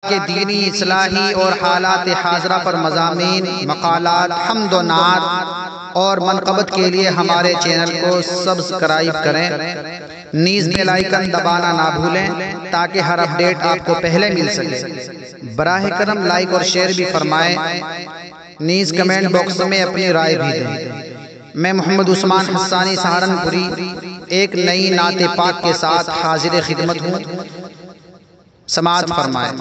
کے دینی اصلاحی اور حالات حاضرہ پر مضامین، مقالات، حمد و نعت اور منقبت کے لیے ہمارے چینل کو سبسکرائب کریں، نیز بیل آئیکن دبانا نہ بھولیں تاکہ ہر اپڈیٹ آپ کو پہلے مل سکے۔ براہ کرم لائک اور شیئر بھی فرمائیں، نیز کمنٹ باکس میں اپنی رائے بھی دیں۔ میں محمد عثمان حسانی سہارنپوری ایک نئی نعت پاک کے ساتھ حاضر خدمت ہوں، سماعت فرمائیں۔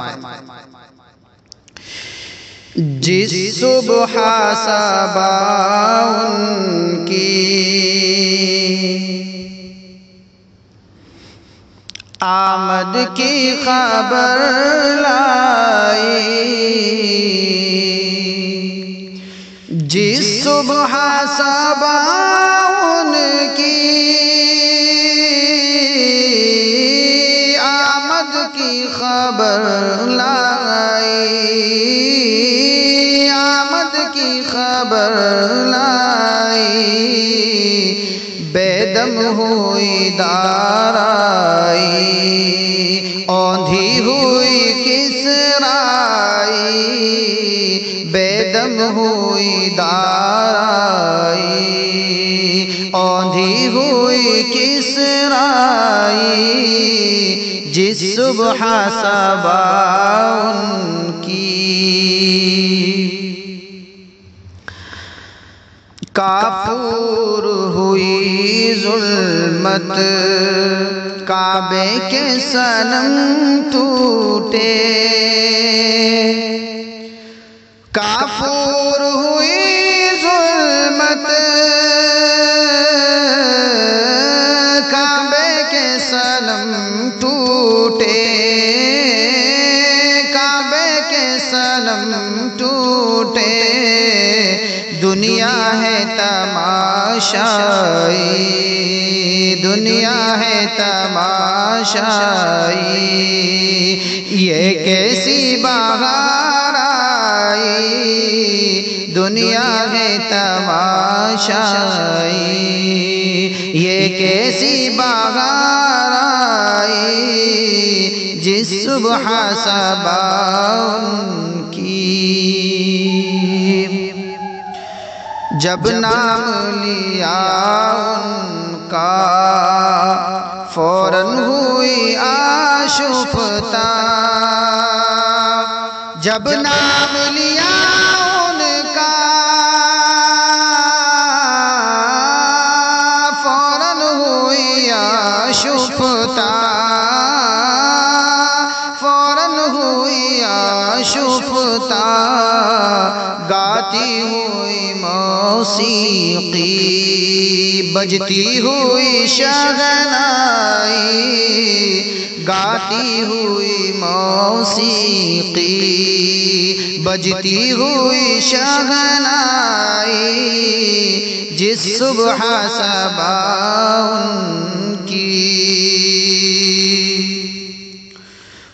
جس صبح صبا ان کی آمد کی خبر لائی، جس صبح صبا ان کی آمد کی خبر لائی، آمد کی خبر لائی، بے دم ہوئی دار آئی، اوندھی ہوئی کسرائی، بے دم ہوئی دار آئی، اوندھی ہوئی کسرائی، جس صبح صبا ان کی کافور ہوئی ظلمت، کعبے کے صنم ٹوٹے، کافور ہوئی ظلمت، کعبے کے صنم ٹوٹے، کعبے کے صنم ٹوٹے، دنیا ہے تماشائی، دنیا ہے تماشائی، یہ کیسی بہار آئی، دنیا ہے تماشائی، یہ کیسی بہار آئی، جس صبح صبا ان کی۔ جب نام لیا ان کا فوراً ہوئی آشفتہ، جب نام لیا ان کا فوراً ہوئی آشفتہ، فوراً ہوئی آشفتہ، گاتی ہوئی موسیقی، بجتی ہوئی شہنائی، گاتی ہوئی موسیقی، بجتی ہوئی شہنائی، جس صبح صبا ان کی۔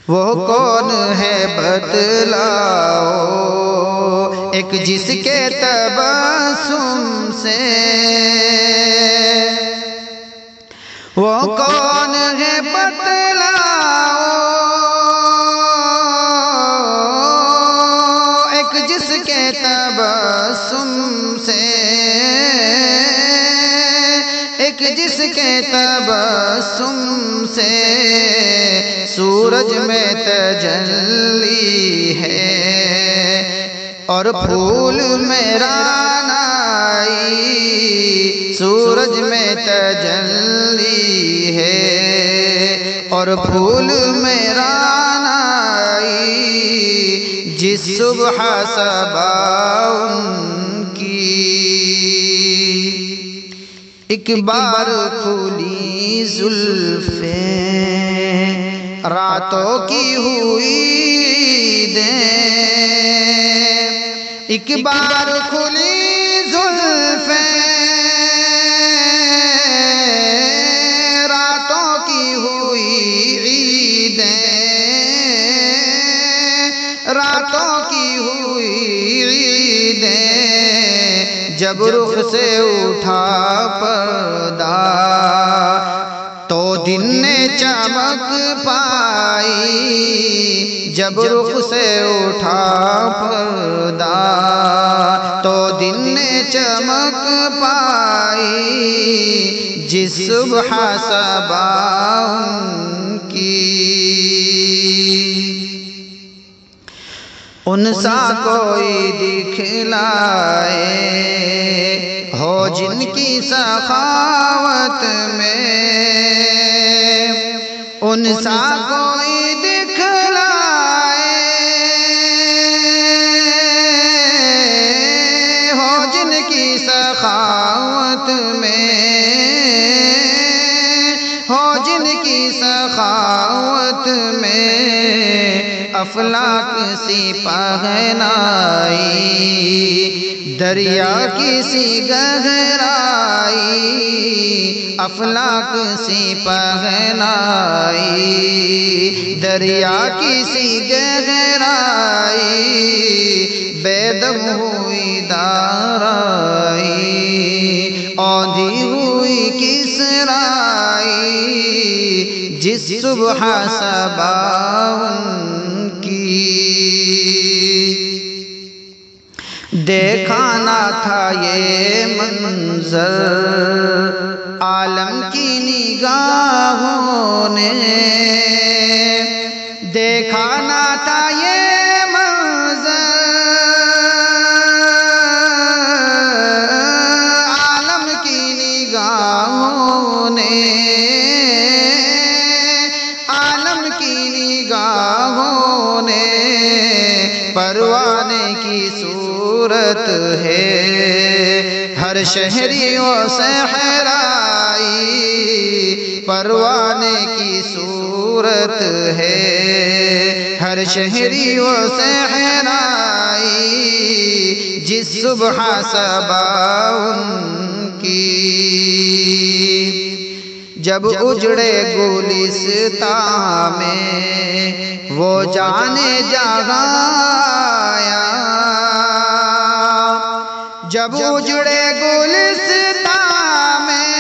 وہ کون ہے بتلاؤ ایک جس کے تبسم سے، وہ کون ہے بتلاؤ ایک جس کے تبسم سے، ایک جس کے تبسم سے سورج میں تجلی ہے اور پھول میں رانائی، سورج میں تجلی ہے اور پھول میں رانائی، جس صبح صبا ان کی۔ ایک بار کھلی زلفیں راتوں کی ہوئی دیں، ایک بار کھلی زلفیں راتوں کی ہوئی عیدیں، راتوں کی ہوئی عیدیں، جب رخ سے اٹھا پردہ تو دن نے چمک پائی جب رخ سے اٹھا پردہ، تو دن نے چمک پائی جس صبح صبا ان کی، ان سا کوئی دکھلائے ہو جن کی سخاوت میں، ان سا کوئی دکھلائے ہو جن کی سخاوت میں، ہو جن کی سخاوت میں افلاک سی پہنائی، دریا کی سی گہرائی افلاک سی پہنائی، دریا کی سی گہرائی بے دم ہوئی دارائی، اوندھی ہوئی کسرائی جس صبح صبا ان کی، دیکھا نہ تھا یہ منظر عالم کی نگاہوں نے، دیکھا نہ تھا یہ منظر عالم کی نگاہوں نے، عالم کی نگاہوں نے، پروانے کی صورت ہے ہر شہری و صحرائی، پروانے کی صورت ہے ہر شہری و صحرائی جس صبح صبا ان کی، جب اجڑے گلستاں میں وہ جانے جہاں آیا، جب اجڑے گلستاں میں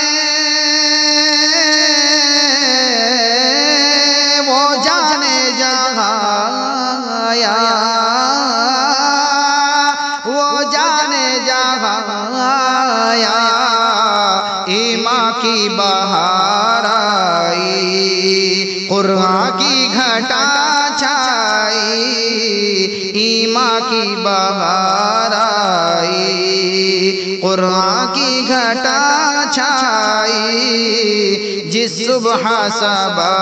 وہ جانے جہاں آیا، وہ جانے جہاں آیا، ایمان کی بہار آئی، قرآن کی گھٹا چھائی، ایمان کی بہار آئی، قرآن کی گھٹا چھائی جس صبح صبا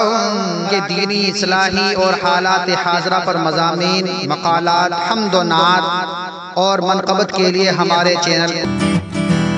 ان کے دینی اصلاحی اور حالات حاضرہ پر مضامین، مقالات، حمد و نعت اور منقبت کے لیے ہمارے چینل